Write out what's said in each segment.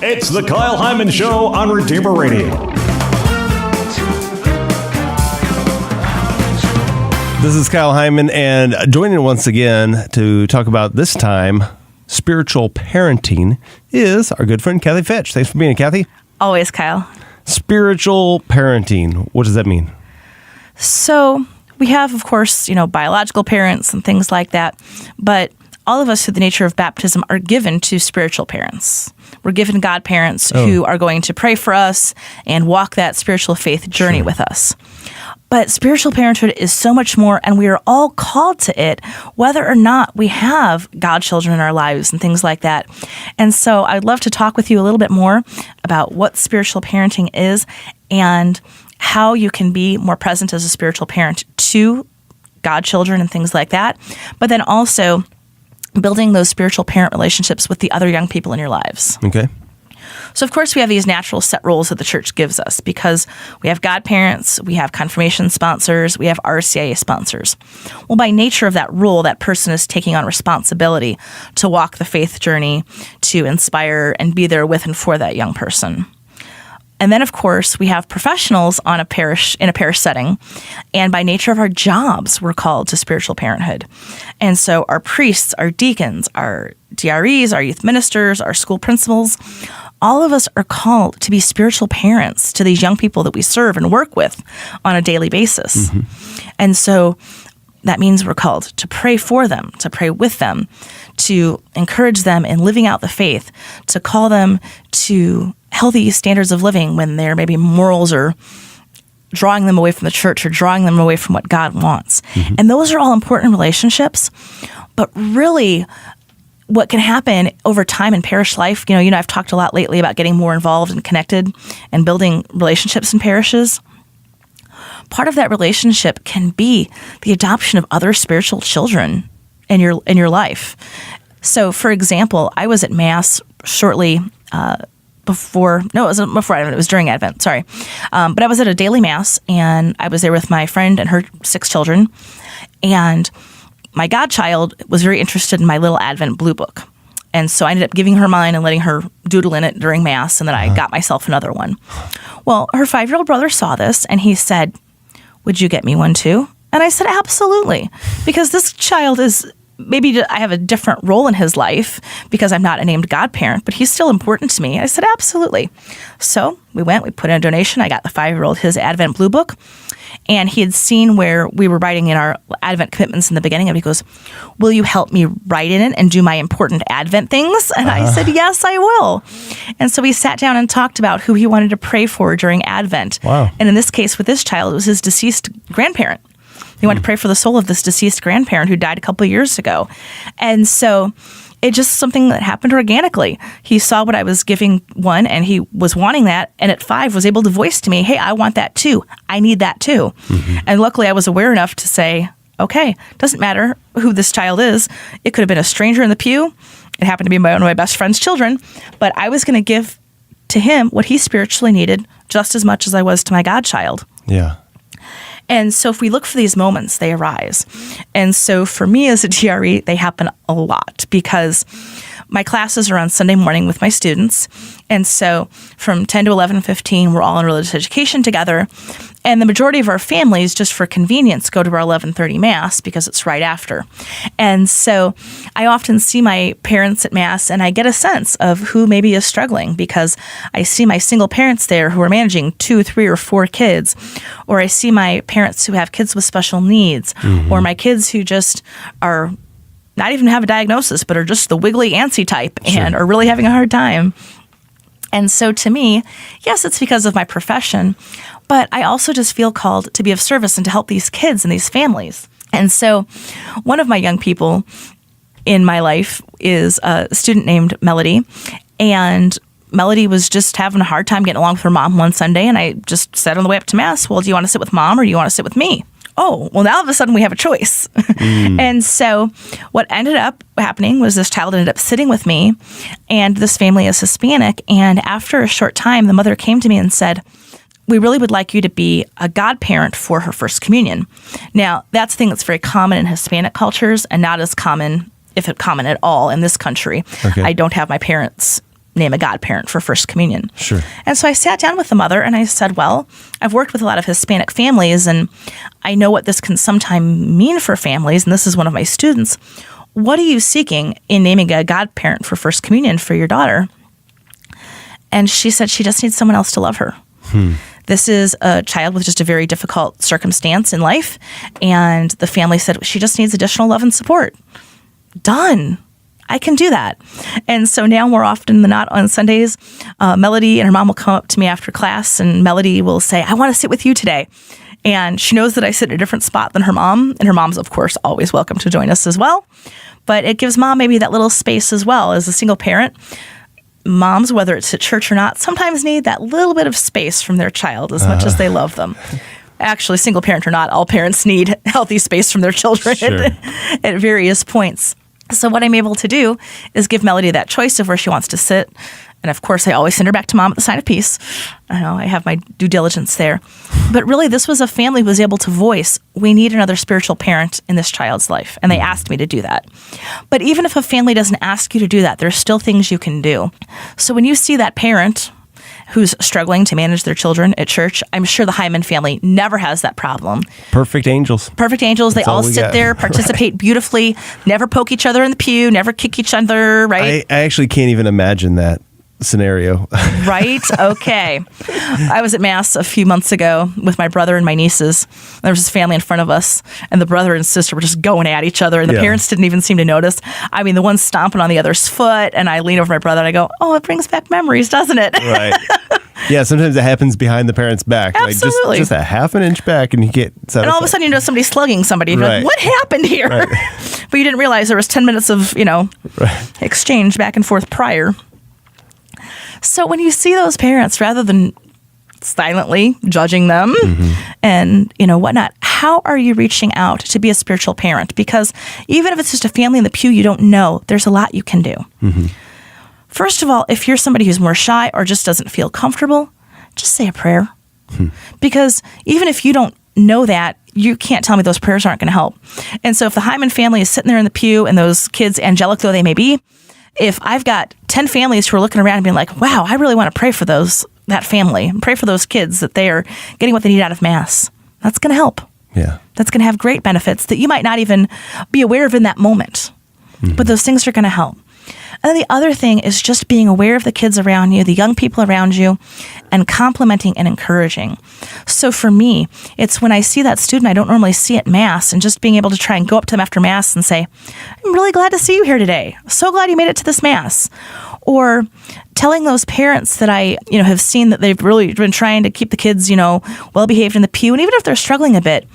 It's the Kyle Hyman Show on Redeemer Radio. This is Kyle Hyman, and joining once again to talk about this time spiritual parenting is our good friend Kathy Fech. Thanks for being here, Kathy. Always, Kyle. Spiritual parenting. What does that mean? So we have, of course, biological parents and things like that, but all of us through the nature of baptism are given to spiritual parents. We're given godparents who are going to pray for us and walk that spiritual faith journey with us. But spiritual parenthood is so much more, and we are all called to it, whether or not we have godchildren in our lives and things like that. And so I'd love to talk with you a little bit more about what spiritual parenting is and how you can be more present as a spiritual parent to godchildren and things like that. But then also building those spiritual parent relationships with the other young people in your lives. Okay. So, of course, we have these natural set roles that the church gives us because we have godparents, we have confirmation sponsors, we have RCIA sponsors. Well, by nature of that role, that person is taking on responsibility to walk the faith journey, to inspire and be there with and for that young person. And then, of course, we have professionals in a parish setting. And by nature of our jobs, we're called to spiritual parenthood. And so our priests, our deacons, our DREs, our youth ministers, our school principals, all of us are called to be spiritual parents to these young people that we serve and work with on a daily basis. Mm-hmm. And so that means we're called to pray for them, to pray with them, to encourage them in living out the faith, to call them to healthy standards of living when their maybe morals are drawing them away from the church or drawing them away from what God wants. Mm-hmm. And those are all important relationships. But really, what can happen over time in parish life, I've talked a lot lately about getting more involved and connected and building relationships in parishes. Part of that relationship can be the adoption of other spiritual children in your life. So, for example, I was at Mass shortly before Advent. It was during Advent, sorry. But I was at a daily Mass, and I was there with my friend and her 6 children. And my godchild was very interested in my little Advent blue book. And so I ended up giving her mine and letting her doodle in it during Mass, and then I got myself another one. Well, her 5-year-old brother saw this, and he said, "Would you get me one too?" And I said, "Absolutely." Because this child is, maybe I have a different role in his life because I'm not a named godparent, but he's still important to me. I said, "Absolutely." So we put in a donation. I got the 5-year-old his Advent blue book. And he had seen where we were writing in our Advent commitments in the beginning. And he goes, "Will you help me write in it and do my important Advent things?" And I said, "Yes, I will." And so we sat down and talked about who he wanted to pray for during Advent. Wow. And in this case, with this child, it was his deceased grandparent. He wanted to pray for the soul of this deceased grandparent who died a couple of years ago. And so it's just something that happened organically. He saw what I was giving one, and he was wanting that. And at 5, was able to voice to me, "Hey, I want that too. I need that too." Mm-hmm. And luckily, I was aware enough to say, "Okay, doesn't matter who this child is. It could have been a stranger in the pew. It happened to be one of my best friend's children. But I was going to give to him what he spiritually needed just as much as I was to my godchild." Yeah. And so if we look for these moments, they arise. And so for me as a DRE, they happen a lot because my classes are on Sunday morning with my students. And so from 10 to 11:15, we're all in religious education together. And the majority of our families, just for convenience, go to our 11:30 Mass because it's right after. And so I often see my parents at Mass, and I get a sense of who maybe is struggling because I see my single parents there who are managing 2, 3, or 4 kids, or I see my parents who have kids with special needs, or my kids who just are not even have a diagnosis, but are just the wiggly, antsy type and are really having a hard time. And so to me, yes, it's because of my profession, but I also just feel called to be of service and to help these kids and these families. And so one of my young people in my life is a student named Melody, and Melody was just having a hard time getting along with her mom one Sunday, and I just said on the way up to Mass, "Well, do you want to sit with Mom or do you want to sit with me?" Oh, well, now all of a sudden we have a choice. And so what ended up happening was this child ended up sitting with me, and this family is Hispanic. And after a short time, the mother came to me and said, "We really would like you to be a godparent for her first communion." Now, that's a thing that's very common in Hispanic cultures and not as common, if it's common at all, in this country. Okay. I don't have my parents name a godparent for First Communion. Sure. And so I sat down with the mother and I said, well, I've worked with a lot of Hispanic families and I know what this can sometimes mean for families, and this is one of my students. What are you seeking in naming a godparent for First Communion for your daughter? And she said she just needs someone else to love her. This is a child with just a very difficult circumstance in life, and the family said she just needs additional love and support. Done. I can do that. And so now more often than not on Sundays, Melody and her mom will come up to me after class, and Melody will say, I want to sit with you today. And she knows that I sit in a different spot than her mom, and her mom's, of course, always welcome to join us as well. But it gives mom maybe that little space as well. As a single parent, moms, whether it's at church or not, sometimes need that little bit of space from their child as much as they love them. Actually, single parent or not, all parents need healthy space from their children at various points. So what I'm able to do is give Melody that choice of where she wants to sit. And of course, I always send her back to mom at the sign of peace. I know I have my due diligence there. But really, this was a family who was able to voice, we need another spiritual parent in this child's life. And they asked me to do that. But even if a family doesn't ask you to do that, there's still things you can do. So when you see that parent who's struggling to manage their children at church, I'm sure the Hyman family never has that problem. Perfect angels. Perfect angels. They all sit there, participate beautifully, never poke each other in the pew, never kick each other, right? I actually can't even imagine that scenario. Right? Okay. I was at Mass a few months ago with my brother and my nieces. There was this family in front of us, and the brother and sister were just going at each other, and the parents didn't even seem to notice. I mean, the one's stomping on the other's foot, and I lean over my brother and I go, oh, it brings back memories, doesn't it? Right. Yeah, sometimes it happens behind the parent's back. Absolutely. Like just a half an inch back, and you get set and all of a sudden, you know, somebody's slugging somebody. And you're like, Right. what happened here? Right. But you didn't realize there was 10 minutes of, exchange back and forth prior. So when you see those parents, rather than silently judging them and, whatnot, how are you reaching out to be a spiritual parent? Because even if it's just a family in the pew you don't know, there's a lot you can do. First of all, if you're somebody who's more shy or just doesn't feel comfortable, just say a prayer. Because even if you don't know that, you can't tell me those prayers aren't going to help. And so if the Hyman family is sitting there in the pew and those kids, angelic though they may be, if I've got 10 families who are looking around and being like, wow, I really want to pray for that family, and pray for those kids that they are getting what they need out of Mass, that's going to help. Yeah. That's going to have great benefits that you might not even be aware of in that moment. But those things are going to help. And then the other thing is just being aware of the kids around you, the young people around you, and complimenting and encouraging. So for me, it's when I see that student I don't normally see at Mass, and just being able to try and go up to them after Mass and say, I'm really glad to see you here today. So glad you made it to this Mass. Or telling those parents that I, have seen that they've really been trying to keep the kids, well behaved in the pew. And even if they're struggling a bit,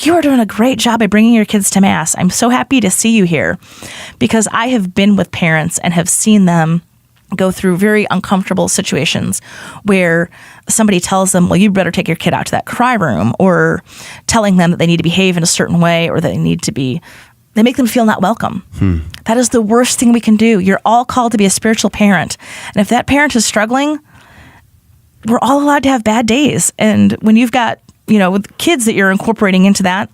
you are doing a great job by bringing your kids to Mass. I'm so happy to see you here, because I have been with parents and have seen them go through very uncomfortable situations where somebody tells them, well, you better take your kid out to that cry room, or telling them that they need to behave in a certain way, or they make them feel not welcome. That is the worst thing we can do. You're all called to be a spiritual parent. And if that parent is struggling, we're all allowed to have bad days. And when you've got with kids that you're incorporating into that,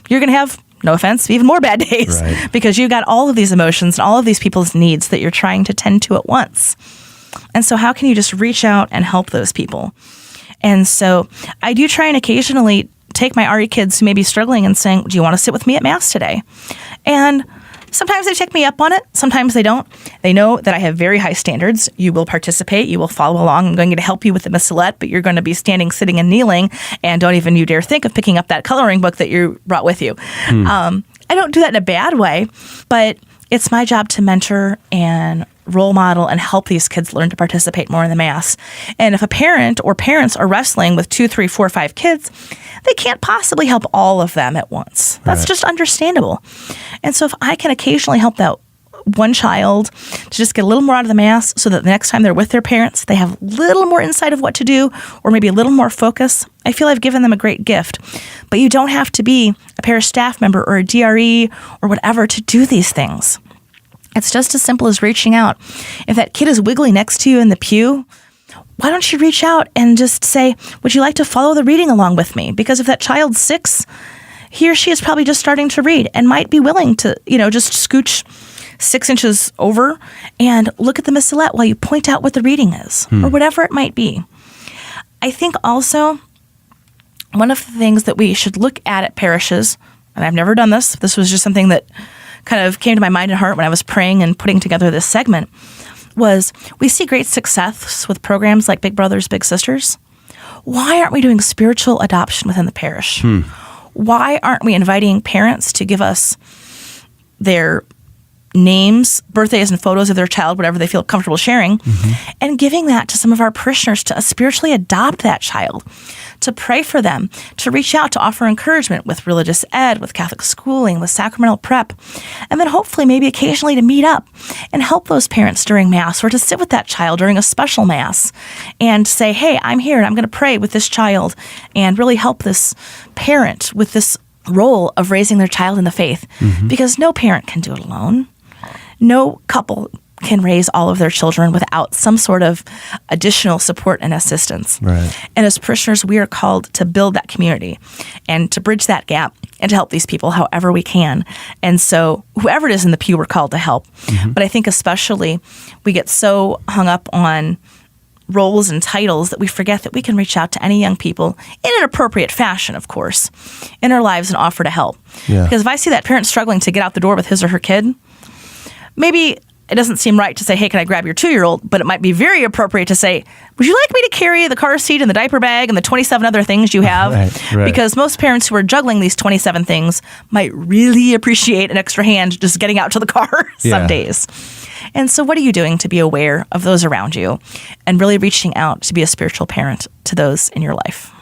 you're going to have, no offense, even more bad days, right, because you've got all of these emotions and all of these people's needs that you're trying to tend to at once. And so how can you just reach out and help those people? And so I do try and occasionally take my RE kids who may be struggling and saying, do you want to sit with me at Mass today? And sometimes they take me up on it. Sometimes they don't. They know that I have very high standards. You will participate. You will follow along. I'm going to help you with the missalette, but you're going to be standing, sitting, and kneeling. And don't even you dare think of picking up that coloring book that you brought with you. I don't do that in a bad way, but it's my job to mentor and role model and help these kids learn to participate more in the Mass. And if a parent or parents are wrestling with 2, 3, 4, 5 kids, they can't possibly help all of them at once. That's just understandable. And so if I can occasionally help that one child to just get a little more out of the Mass, so that the next time they're with their parents, they have a little more insight of what to do, or maybe a little more focus, I feel I've given them a great gift. But you don't have to be a parish staff member or a DRE or whatever to do these things. It's just as simple as reaching out. If that kid is wiggly next to you in the pew, why don't you reach out and just say, would you like to follow the reading along with me? Because if that child's 6, he or she is probably just starting to read and might be willing to, just scooch 6 inches over and look at the missalette while you point out what the reading is or whatever it might be. I think also one of the things that we should look at parishes, and I've never done this, this was just something that kind of came to my mind and heart when I was praying and putting together this segment, was we see great success with programs like Big Brothers, Big Sisters. Why aren't we doing spiritual adoption within the parish? Why aren't we inviting parents to give us their names, birthdays, and photos of their child, whatever they feel comfortable sharing, and giving that to some of our parishioners to spiritually adopt that child, to pray for them, to reach out, to offer encouragement with religious ed, with Catholic schooling, with sacramental prep, and then hopefully maybe occasionally to meet up and help those parents during Mass or to sit with that child during a special Mass and say, hey, I'm here and I'm going to pray with this child and really help this parent with this role of raising their child in the faith, because no parent can do it alone. No couple can raise all of their children without some sort of additional support and assistance. Right. And as parishioners, we are called to build that community and to bridge that gap and to help these people however we can. And so whoever it is in the pew, we're called to help. But I think especially we get so hung up on roles and titles that we forget that we can reach out to any young people in an appropriate fashion, of course, in our lives and offer to help. Yeah. Because if I see that parent struggling to get out the door with his or her kid, maybe it doesn't seem right to say, hey, can I grab your 2-year-old? But it might be very appropriate to say, would you like me to carry the car seat and the diaper bag and the 27 other things you have? Right. Because most parents who are juggling these 27 things might really appreciate an extra hand just getting out to the car some days. And so what are you doing to be aware of those around you and really reaching out to be a spiritual parent to those in your life?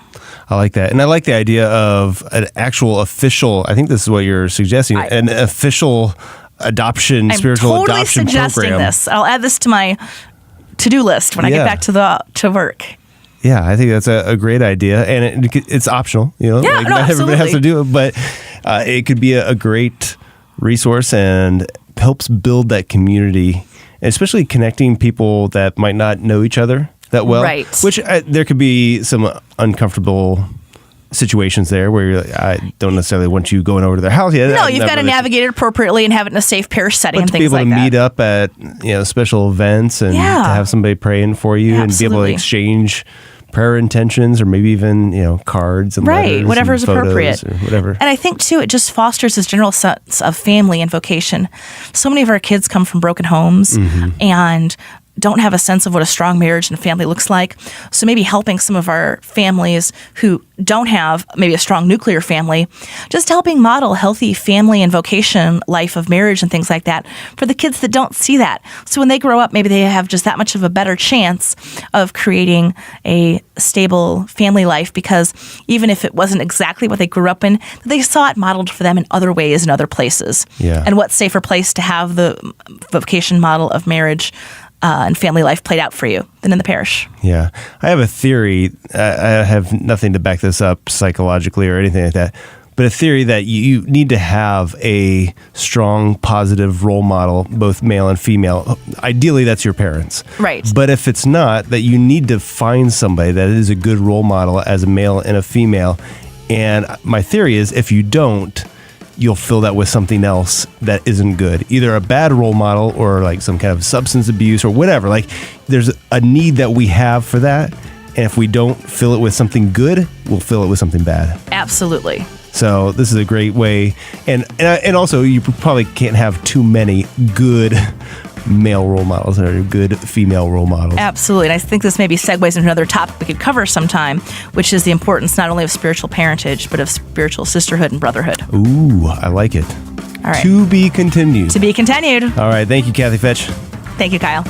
I like that. And I like the idea of an actual official, I think this is what you're suggesting, an official adoption, spiritual totally adoption suggesting program. this. I'll add this to my to-do list when I get back to work. Yeah, I think that's a great idea. And it's optional, Yeah, not everybody has to do it, but it could be a great resource and helps build that community, especially connecting people that might not know each other that well. Right. Which there could be some uncomfortable situations there where you're like, I don't necessarily want you going over to their house yet. No, you've got to navigate it appropriately and have it in a safe parish setting and things like that. To be able to meet up at special events and to have somebody praying for you and be able to exchange prayer intentions or maybe even cards and letters, whatever's and photos appropriate or whatever. And I think too it just fosters this general sense of family and vocation. So many of our kids come from broken homes and don't have a sense of what a strong marriage and family looks like. So maybe helping some of our families who don't have maybe a strong nuclear family, just helping model healthy family and vocation life of marriage and things like that for the kids that don't see that. So when they grow up, maybe they have just that much of a better chance of creating a stable family life, because even if it wasn't exactly what they grew up in, they saw it modeled for them in other ways in other places. Yeah. And what safer place to have the vocation model of marriage and family life played out for you than in the parish. Yeah. I have a theory. I have nothing to back this up psychologically or anything like that, but a theory that you need to have a strong, positive role model, both male and female. Ideally, that's your parents. Right. But if it's not, that you need to find somebody that is a good role model as a male and a female. And my theory is if you don't, you'll fill that with something else that isn't good. Either a bad role model or like some kind of substance abuse or whatever. Like there's a need that we have for that. And if we don't fill it with something good, we'll fill it with something bad. Absolutely. So this is a great way. And also you probably can't have too many good male role models or good female role models. Absolutely. And I think this maybe segues into another topic we could cover sometime, which is the importance not only of spiritual parentage, but of spiritual sisterhood and brotherhood. Ooh, I like it. All right. To be continued. To be continued. All right. Thank you, Kathy Fech. Thank you, Kyle.